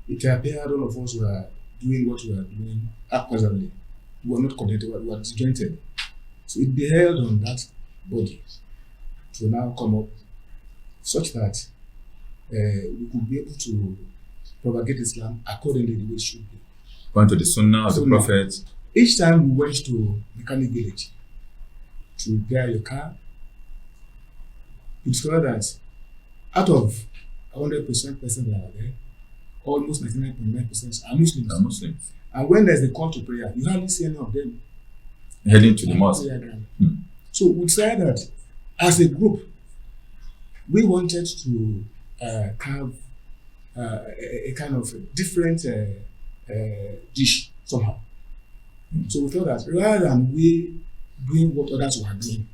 it appeared all of us were doing what we were doing haphazardly. We were not connected, we were disjointed. So it beheld on that body to now come up such that we could be able to propagate Islam accordingly the way it should be. Going to the Sunnah of the Prophet. Each time we went to mechanic village to repair your car, you discover that out of 100% person that are there, almost 99.9% are Muslims. And when there's a call to prayer, you hardly see any of them heading to the mosque. So we decided that as a group, we wanted to have a kind of different dish somehow. So we thought that rather than we doing what others were doing,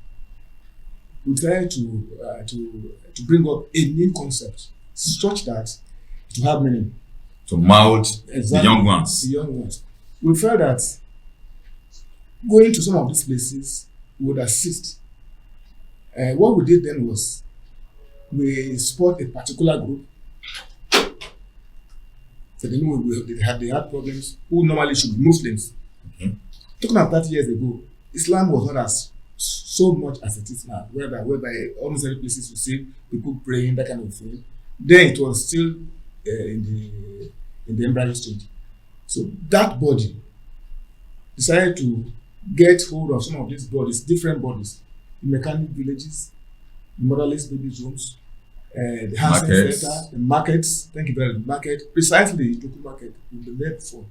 we tried to bring up a new concept such that it will have meaning. To mold the young ones. The young ones. We felt that going to some of these places would assist. What we did then was we support a particular group. So they know they had problems who normally should be Muslims. Okay. Talking about 30 years ago, Islam was not as so much as it is now, whereby almost every places you see people praying, that kind of thing. Then it was still in the embryo stage. So that body decided to get hold of some of these bodies, different bodies, mechanic villages, motherless babies' homes, the housing center, the markets. Thank you very much. Market, precisely the local market we were there before.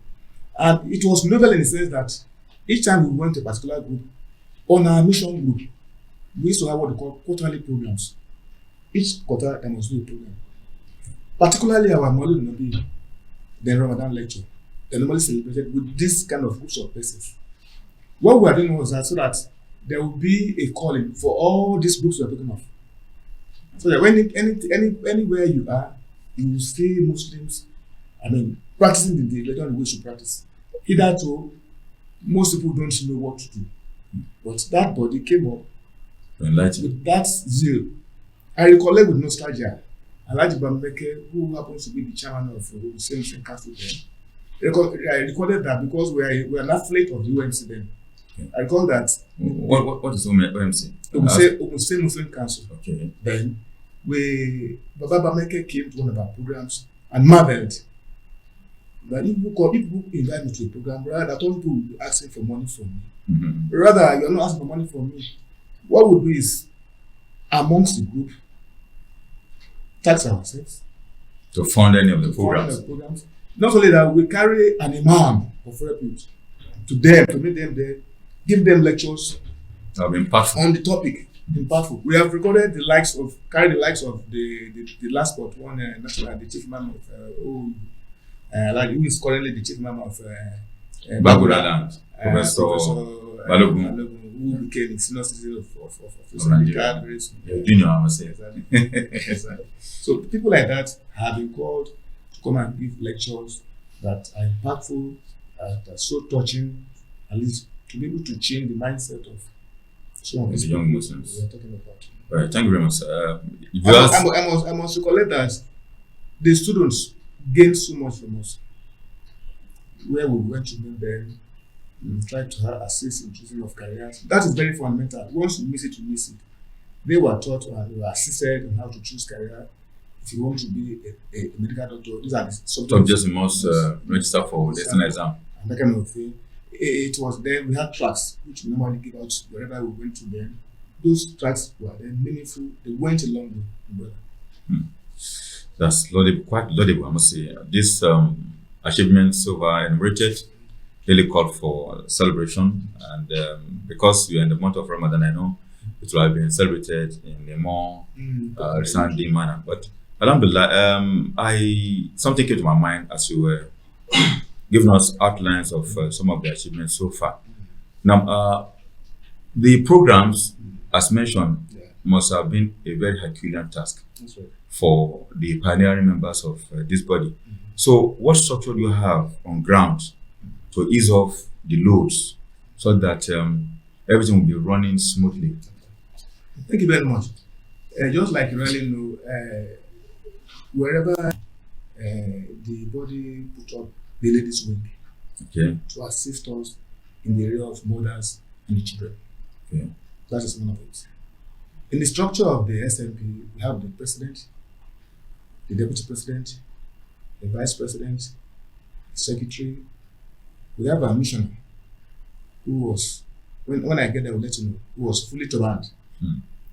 And it was novel in the sense that each time we went to a particular group, on our mission group, we used to have what they call quarterly programs. Each quarter there must be a program. Particularly our Maulid Nabi, the Ramadan lecture, they normally celebrated with this kind of groups of persons. What we are doing was that so that there will be a calling for all these groups we are talking of. So that when anywhere you are, you will see Muslims, practicing the religion in which you practice. Hitherto, most people don't know what to do. But that body came up with that zeal. I recollect with nostalgia, Alhaji, who happens to be the chairman of the same council then, I recorded that because we are an affiliate of the UMC then. Okay. I recall that. What is UMC? Ogun Muslim Council. Okay. Then Baba Bameke came to one of our programs and marveled that if people invite me to a program, rather that all people will be asking for money from me. Mm-hmm. Rather, you're not asking for money from me. What we'll do is, amongst the group, tax ourselves to fund any of the programs. Not only that, we carry an imam of repute to them, to meet them there, give them lectures on the topic. Impactful. We have recorded the likes of the last but one national, the chief imam of who is currently the chief imam of Bagulaland, Professor Balogun, who became a senior citizen of Nigeria. Junior, I must say. Exactly. So people like that have been called to come and give lectures that are impactful, that are so touching, at least to be able to change the mindset of some of the young Muslims we are talking about. All right, thank you very much. I must recollect that the students gained so much from us. Where we went to meet them, try to assist in choosing of careers. That is very fundamental. Once you miss it, you miss it. They were taught and were assisted on how to choose career. If you want to be a medical doctor, these are the subjects you must register for the exam. And that kind of thing. It was then we had tracks which we normally give out wherever we went to them. Those tracks were then meaningful. They went a long way. That's laudable, quite laudable, I must say. This achievements so far enumerated really called for celebration, and because we are in the month of Ramadan, I know it will have been celebrated in a more resounding manner. But Alhamdulillah, something came to my mind as you were giving us outlines of some of the achievements so far. Now, the programs, as mentioned, must have been a very Herculean task for the pioneering members of this body. So, what structure do you have on ground to ease off the loads so that everything will be running smoothly? Thank you very much. Just like you really know, wherever the body put up the ladies' wing Okay. to assist us in the area of mothers and the children. Okay. That is one of it. In the structure of the SMP, we have the president, the deputy president, the vice president, the secretary. We have a missioner who was, when I get there, I will let you know, who was fully turbaned.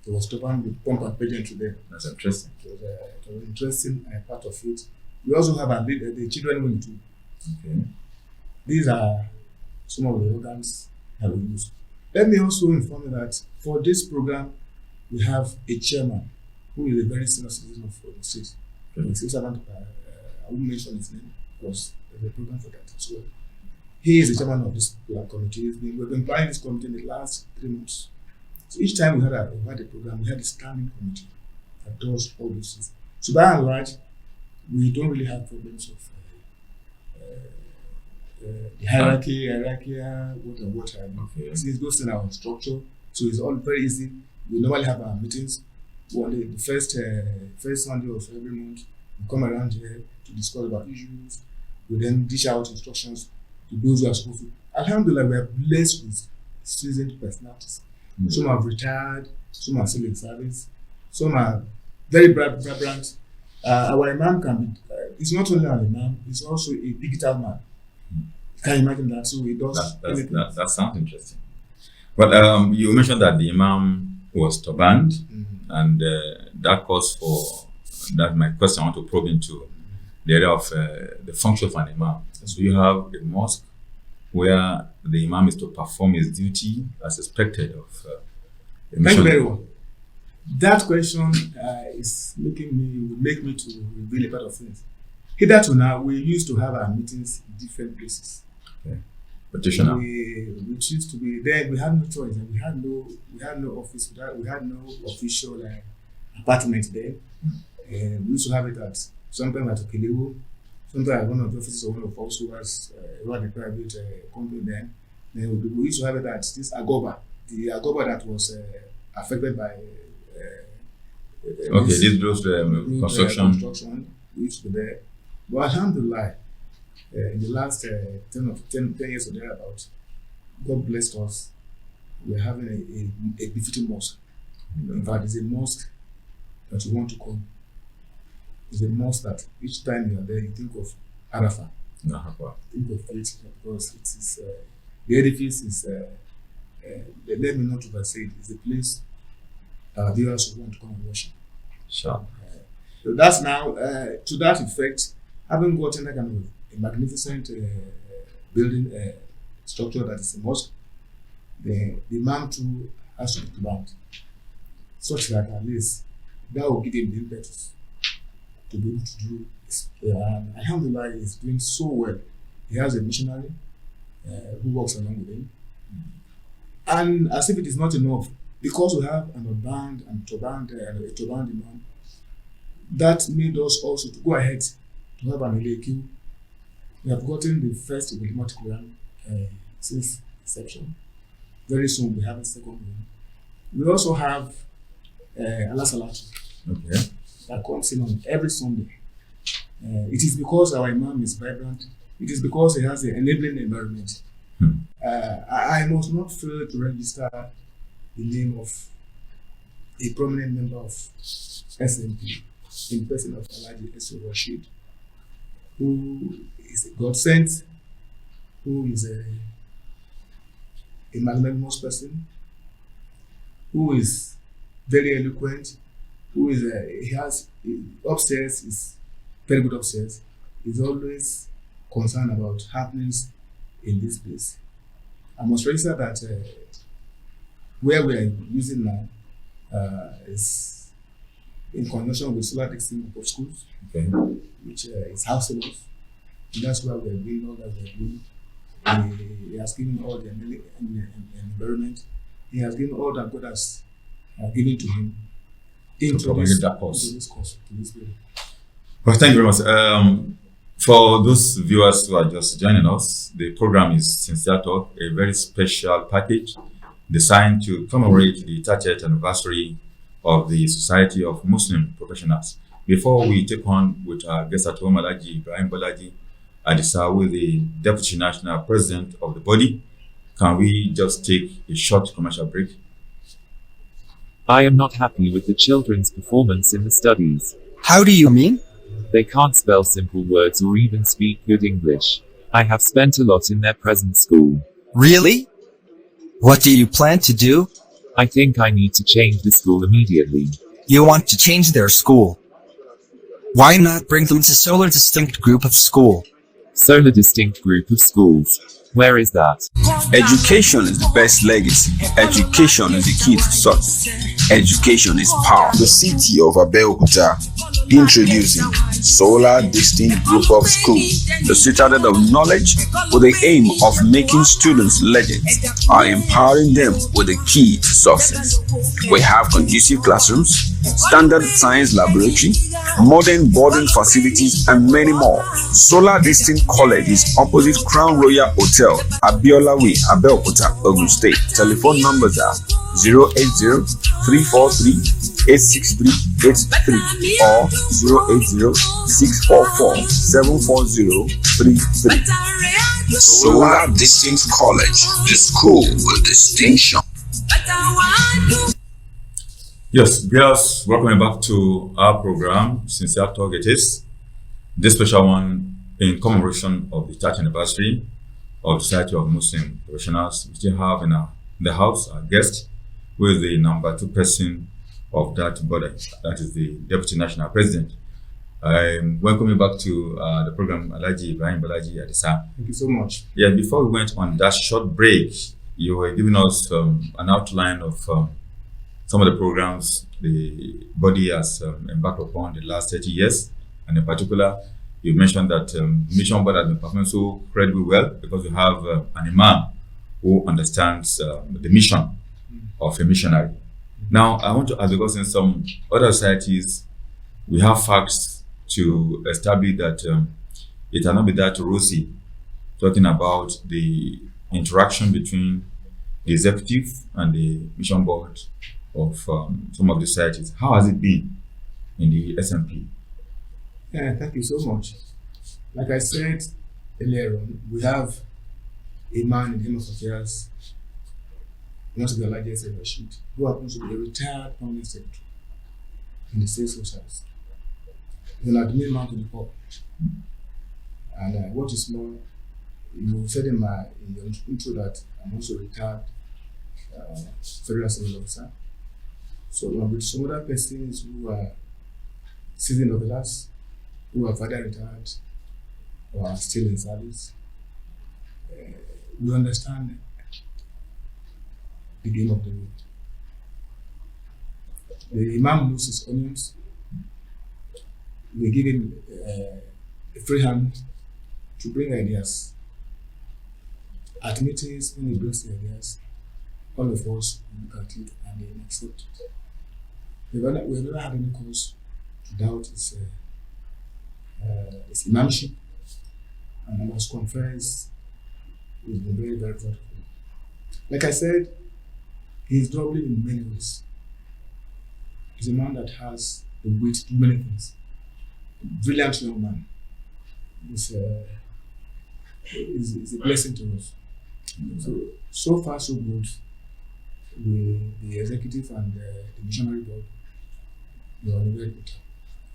He was turbaned with pomp and pageantry there. That's interesting. It was interesting part of it. We also have the children wing too. Okay. These are some of the organs that we use. Let me also inform you that for this program, we have a chairman who is a very senior citizen of the state. Okay. I won't mention his name because there's a program for that as well. He is the chairman of this committee. We've been planning this committee in the last 3 months. So each time we had a program, we had a standing committee that does all these things. So by and large, we don't really have problems of the hierarchy, what have you. Okay. Since those in our structure, so it's all very easy. We normally have our meetings. The first Sunday of every month, we come around here to discuss about issues. We then dish out instructions to those who are supposed to. Alhamdulillah, we are blessed with seasoned personalities. Some have retired, some are still in service, some are very vibrant. Our imam can be, it's not only an imam, it's also a digital man. Can you imagine that? So he does that sounds interesting. But you mentioned that the imam was turbaned, and that calls for that. My question I want to probe into the area of the function of an imam. So you have a mosque where the imam is to perform his duty as expected of. Thank you very well. That question would make me to reveal a part of things. Hitherto now, we used to have our meetings in different places. Okay. Petitioner. Which used to be then. We had no choice, and we had no office. We had no official apartment there. We used to have it at sometimes at Okelewo, sometimes at one of the offices of one of us who had a private company then. Then we used to have it at this Agoba, the Agoba that was affected by. Construction. We used to be there. But alhamdulillah, in the last 10 years or thereabout, God blessed us. We're having a befitting mosque. In fact, it's a mosque that you want to come. It's a mosque that each time you are there, you think of Arafah. Think of it because it is the edifice is. Let me not oversay it. It's a place our viewers will want to come and worship. Sure. So that's now to that effect. Having gotten that kind of a magnificent building structure that is a mosque, the imam too has to be bound, such that at least that will give him the impetus to be able to do this. Alhamdulillah, he's doing so well. He has a missionary who works along with him. And as if it is not enough, because we have an unbound and a turbaned imam, that made us also to go ahead to have an LAQ. We have gotten the first Ibrahim Quran since inception. Very soon we have a second one. We also have Allah Salatu that comes in on every Sunday. It is because our imam is vibrant. It is because he has an enabling environment. I must not fail to register the name of a prominent member of SMP in person of Alhaji Rashid, who is a God sent, who is a magnanimous person, who is very eloquent, who is upstairs is very good upstairs. He's always concerned about happenings in this place. I must register that where we are using now is in conjunction with Solar Dixon Group of Schools, which is house enough. And that's why we are doing all that we are doing. He has given all the environment. He has given all that God has given to him into this course, to this building. Well, thank you very much. For those viewers who are just joining us, the program is Sincere Talk, a very special package designed to commemorate the 30th anniversary of the Society of Muslim Professionals. before we take on with our guest at home, Alhaji Ibrahim Bolaji Adisa, who is the Deputy National President of the body, can we just take a short commercial break? I am not happy with the children's performance in the studies. How do you mean? They can't spell simple words or even speak good English. I have spent a lot in their present school. Really? What do you plan to do? I think I need to change the school immediately. You want to change their school? Why not bring them to Solar Distinct Group of School? Solar Distinct Group of Schools. Where is that? Education is the best legacy. Education is the key to success. Education is power. The city of Abeokuta introducing Solar Distinct Group of Schools, The citadel of knowledge with the aim of making students legends are empowering them with the key to success. We have conducive classrooms, standard science laboratory, modern boarding facilities, and many more. Solar Distinct College is opposite Crown Royal Hotel, Abiola Way, Abeokuta, Ogun State. Telephone numbers are 080-343-86383 or 080-644-74033. Solar Distinct College, the school with distinction. Yes, viewers, welcome back to our program, Sincere Talk It Is. This special one in commemoration of the 30th anniversary of the Society of Muslim Professionals. We still have in the house our guest, who is the number 2 person of that body, that is the Deputy National President. I'm welcoming back to the program, Alhaji Ibrahim Bolaji Adisa. Thank you so much. Yeah, before we went on that short break, you were giving us an outline of some of the programs the body has embarked upon the last 30 years. And in particular, you mentioned that Mission Board has been performing so incredibly well because we have an imam who understands the mission of a missionary. Now, I want to ask, because in some other societies, we have facts to establish that it cannot be that rosy, talking about the interaction between the executive and the mission board of some of the societies. How has it been in the SMP? Yeah, thank you so much. Like I said earlier on, we have a man in the Home of Affairs, he wants to be Alhaji Rashid, who happens to be a retired permanent secretary in the state socials. He's an admin man to the poor. And what is more, you said in your intro that I'm also a retired federal civil officer. So with some other persons who are seasoned officers, who have either retired or are still in service, we understand the game of the road. The Imam knows his onions. We give him a free hand to bring ideas. At meetings, when he brings the ideas, all of us look at it and then accept it. We've never had any cause to doubt his imamship, and I must confess, he's been very, very thoughtful. Like I said, he's doubling in many ways. He's a man that has the wit to do many things. Brilliant young man. He's a blessing to us. So far, so good. With the executive and the missionary board, we are very good.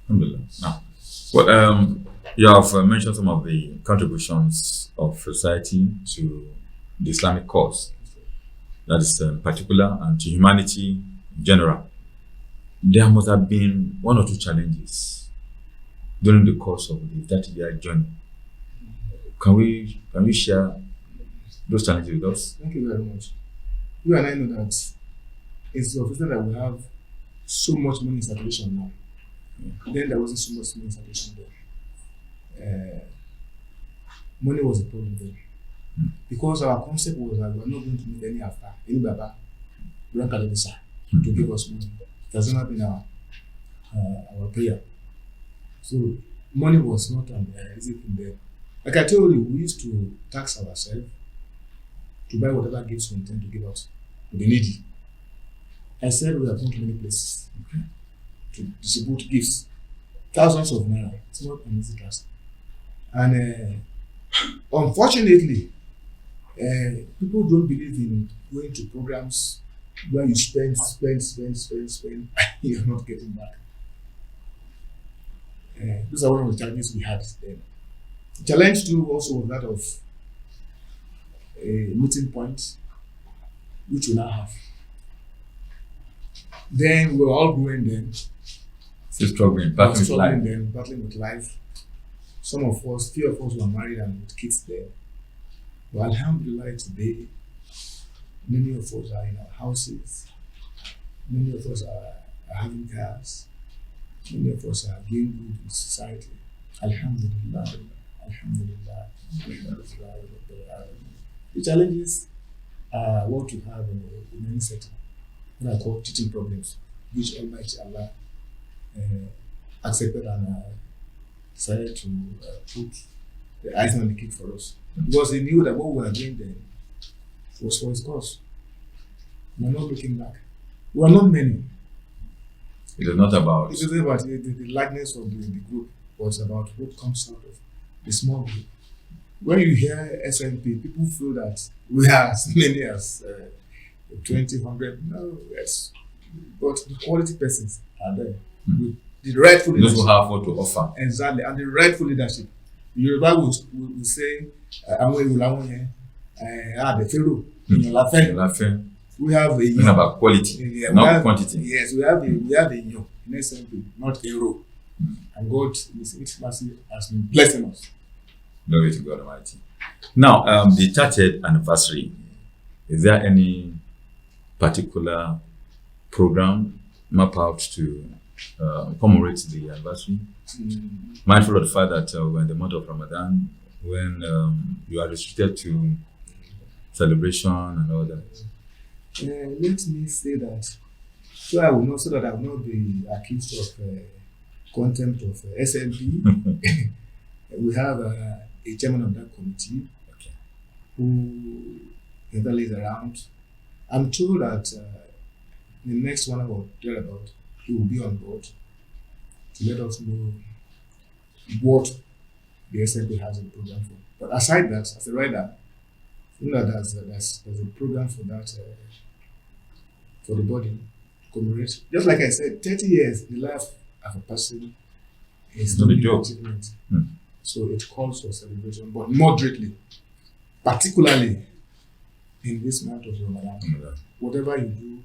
Alhamdulillah. Now, well, you have mentioned some of the contributions of society to the Islamic cause, that is particular, and to humanity in general. There must have been one or two challenges during the course of the 30-year journey. Can we share those challenges with us? Thank you very much. You and I know that it's obvious that we have so much money in circulation now. Then there wasn't so much money in circulation there. Money was a problem then. Because our concept was that we are not going to meet any Afar, any Baba, Adisa, to give us money. It has not been our prayer. So money was not an easy thing there. Like I told you, we used to tax ourselves to buy whatever gifts we intend to give out to the needy. I said we have gone to many places to distribute gifts thousands of naira. It's not an easy task. And unfortunately, people don't believe in going to programs where you spend, you're not getting back. Those are one of the challenges we had then. The challenge too also was that of a meeting point, which we now have. Then we were all growing then. Still struggling, battling with life. Some of us, few of us were married and with kids there. But alhamdulillah, today, many of us are in our houses. Many of us are having cars. Many of us are doing good in society. Alhamdulillah. Alhamdulillah. The challenges are what we have in any setting, what I call teaching problems, which Almighty Allah accepted and decided to put the icing on the cake for us. Because he knew that what we were doing then was for his cause. We are not looking back. We are not many. It is not about the likeness of the group, but it's about what comes out of the small group. When you hear SMP, people feel that we are as many as 20, 100. No, yes. But the quality persons are there. With the rightful leadership. Those who have what to offer. Exactly. And the rightful leadership. The Yoruba will say, we have a Talking about quality, not quantity. Yes, we have a in SMP, not a row. And God, in His mercy, has been blessing us. Glory to God Almighty. Now, the 30th anniversary, is there any particular program mapped out to commemorate the anniversary? Mindful of the fact that we're in the month of Ramadan, when you are restricted to celebration and all that. Let me say that so that I will not be accused of contempt of SMP. We have a chairman of that committee who never lays around. I'm told that the next 1 hour or thereabout, he will be on board to let us know what the SMP has in program for. But aside that, as a rider, you know that there's a program for that for the body commemorate. Just like I said, 30 years in the life of a person is not an achievement. So it calls for celebration, but moderately, particularly in this month of Ramadan. Whatever you do,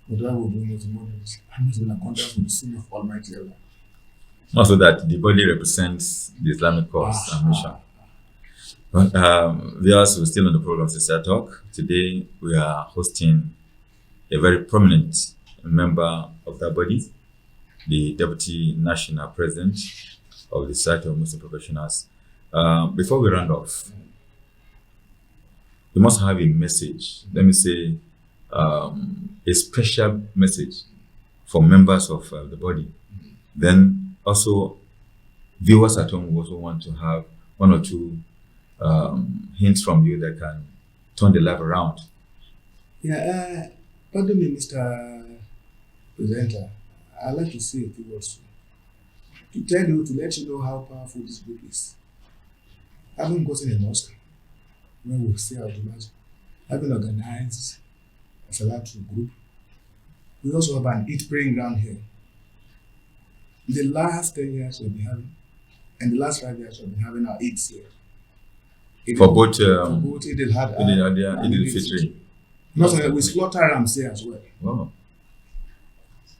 whatever we do must be moderate and must be in accordance with the sin of Almighty Allah. Also that the body represents the Islamic cause and mission. But viewers who are still on the program Sister Talk, today we are hosting a very prominent member of that body, the Deputy National President of the Society of Muslim Professionals. Before we round off, we must have a message, let me say, a special message for members of the body. Then also, viewers at home also want to have one or two hints from you that can turn the life around. Yeah, pardon me, Mr. Presenter. I'd like to say a few words to tell you, to let you know how powerful this group is. I haven't gotten a mosque where we say our demands. I haven't organized a Salatu group. We also have an Eid praying ground here. In the last 10 years we've been having, and the last 5 years we've been having our Eids here. For both Eid al-Adha and Eid al-Fitr. Not only, we slaughter rams here as well. Wow.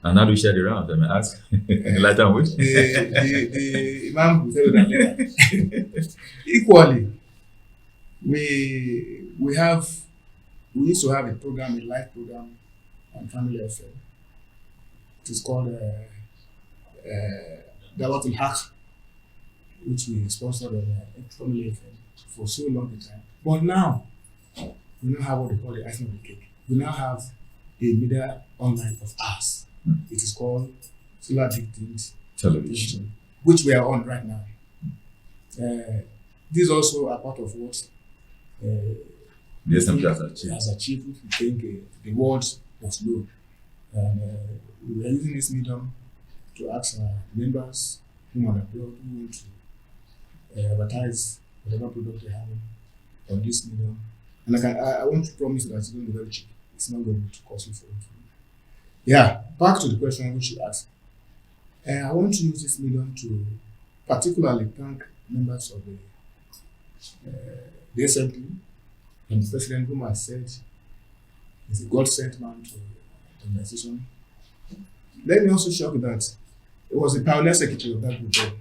And how do we share the round? I may ask. Light and weight? The Imam will tell you that later. Equally, we used to have a program, a live program on Family FM. It is called Dawatul Haq, which we sponsored on Family FM for so long a time. But now, we now have what they call the icing on the cake. We now have a media online of ours. It is called Solar Dictate Television, which we are on right now. These also are part of what the SMP has achieved. We think the world must know. And we are using this medium to ask our members who are abroad who want to advertise whatever product they have on this medium. And I want to promise that it's going to be very cheap. It's not going to be too costly for you. Yeah, back to the question which you asked. I want to use this medium to particularly thank members of the SMP and the president whom I said is a God-sent man to the organization. Let me also show you that it was the pioneer secretary of that group.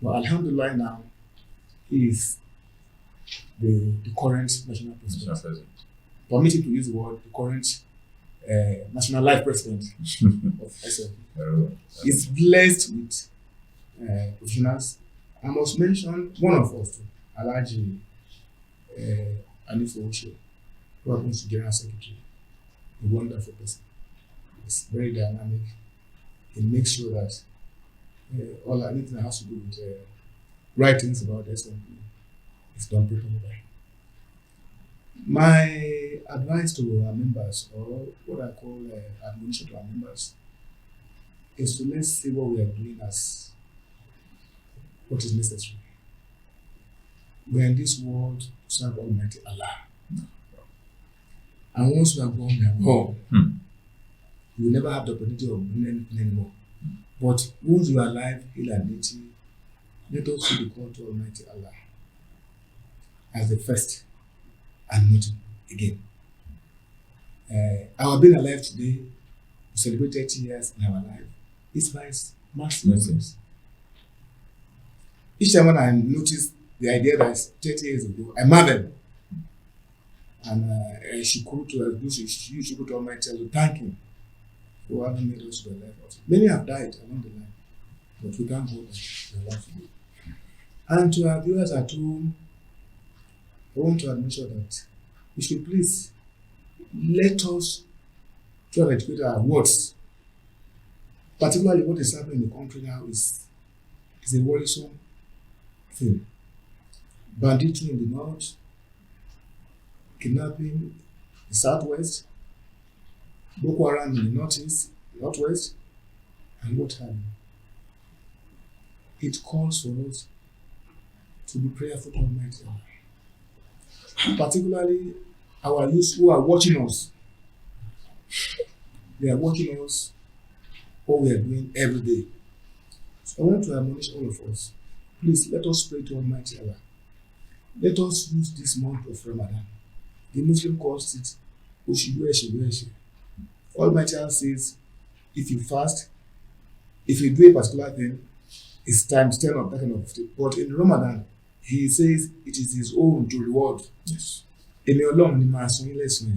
But Alhamdulillah now, he is the current national president. Permit me to use the word the current national life president of SMP. He's blessed with professionals. I must mention one of us too, Alhaji who happens to general secretary, a wonderful person. He's very dynamic. He makes sure that anything that has to do with right things about SMP is done properly. My advice to our members, or what I call admonition to our members, is to let's see what we are doing as what is necessary. We are in this world to serve Almighty Allah. And once we are gone, we are gone. You will never have the opportunity of doing anything anymore. But once you are alive, heal and native, let us see the call to Almighty Allah as the first and not again. Our being alive today, we celebrate 30 years in our life. It's by massive. Each time when I notice the idea that 30 years ago, I marvel. And she could to Almighty Allah, thank him for having made us to the life. Many have died along the line, but we thank God that they are alive today. And to our viewers at home, I want to make sure that we should please let us try to educate our words. Particularly what is happening in the country now is a worrisome thing. Banditry in the north, kidnapping in the southwest, Boko Haram in the northwest, and what have you. It calls for us to be prayerful to Almighty Allah. Particularly our youth who are watching us. They are watching us what we are doing every day. So I want to admonish all of us. Please let us pray to Almighty Allah. Let us use this month of Ramadan. The Muslim calls it Ushibueshi. Almighty Allah says, if you fast, if you do a particular thing, it's times 10 of that kind of thing. But in Ramadan, he says it is his own to reward. Yes. Limitless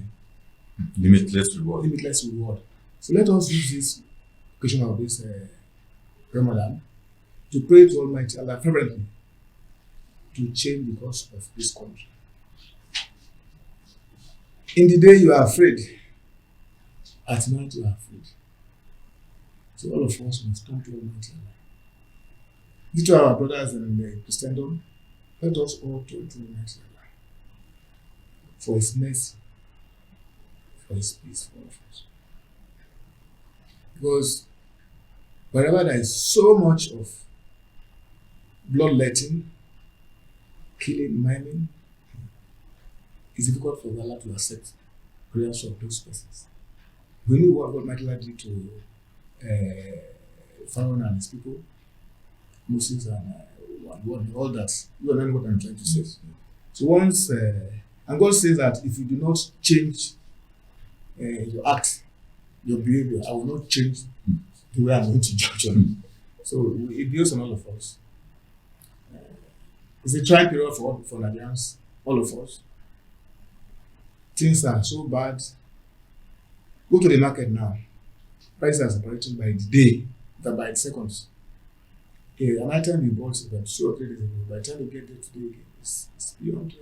reward. Limitless reward. So let us use this occasion of this Ramadan to pray to Almighty Allah fervently to change the course of this country. In the day you are afraid, at night you are afraid. So all of us must turn to Almighty Allah. Due to our brothers in the Christendom, let us all turn to Almighty Allah for His mercy, for His peace for all of us. Because wherever there is so much of bloodletting, killing, maiming, it's difficult for Allah to accept prayers of those persons. We knew what God might did to Pharaoh and his people, Moses and all that. You understand what I'm trying to say. So once, and God says that if you do not change your act, your behavior, I will not change the way I'm going to judge you. So it builds on all of us. It's a trying period for Nigerians, all of us. Things are so bad. Go to the market now. Prices are separating by the day, by the seconds. An item you bought about 2 or 3 days ago, by the time you get there today, it's beyond.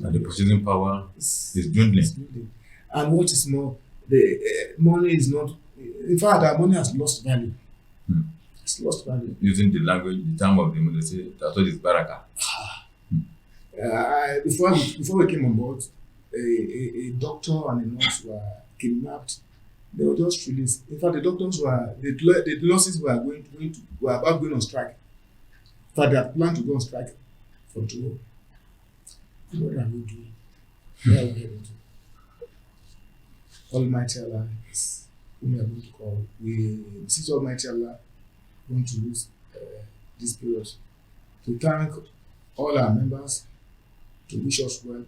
And the purchasing power is dwindling. And what is more, the money is not. In fact, our money has lost value. It's lost value. Using the language, the term of the money, they say that all is baraka. Before we came on board, a doctor and a nurse were kidnapped They were just released. In fact, the doctors were, the nurses were about going on strike. In fact, they had planned to go on strike for tomorrow. What are we doing? Where are we heading to? Almighty Allah is whom we are going to call. We beseech Almighty Allah, want to use this period to thank all our members, to wish us well.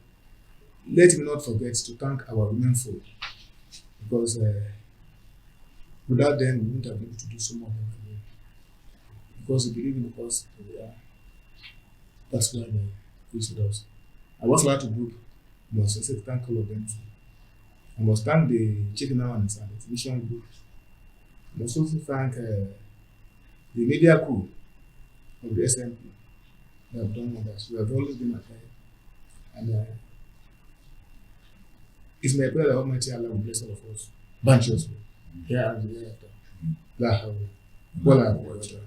Let me not forget to thank our women folk, because without them we wouldn't have been able to do so much. Because we believe in the cause we are. That's why they visit us. I was allowed to group, but I said thank all of them too. I must thank the Chicken Hour and Exhibition group. I must also thank the media crew of the SMP. They have done wonders. We have always been at there. And it's my prayer that Almighty Allah will bless all of us buncheously, here and the hereafter. La hawla wala quwwata.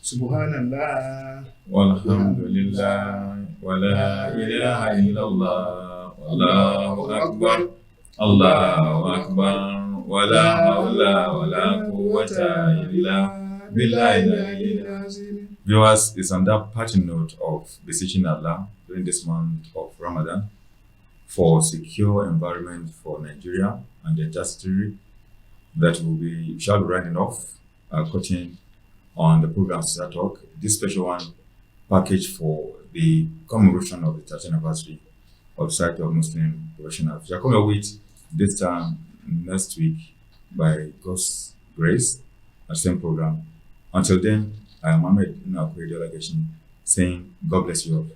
Subhanallah. Walhamdulillah. Wala ilaha illallah. Wallahu akbar. Allahu akbar. Wala hawla wala quwwata illa billahi. Viewers, it's on that parting note of beseeching Allah during this month of Ramadan for secure environment for Nigeria and the territory that we shall be running off coaching on the program Sister Talk. This special one package for the commemoration of the 13th anniversary of Society of Muslim Professionals. We are coming with this time next week by God's grace, the same program. Until then, I am Ahmed Delegation saying God bless you all.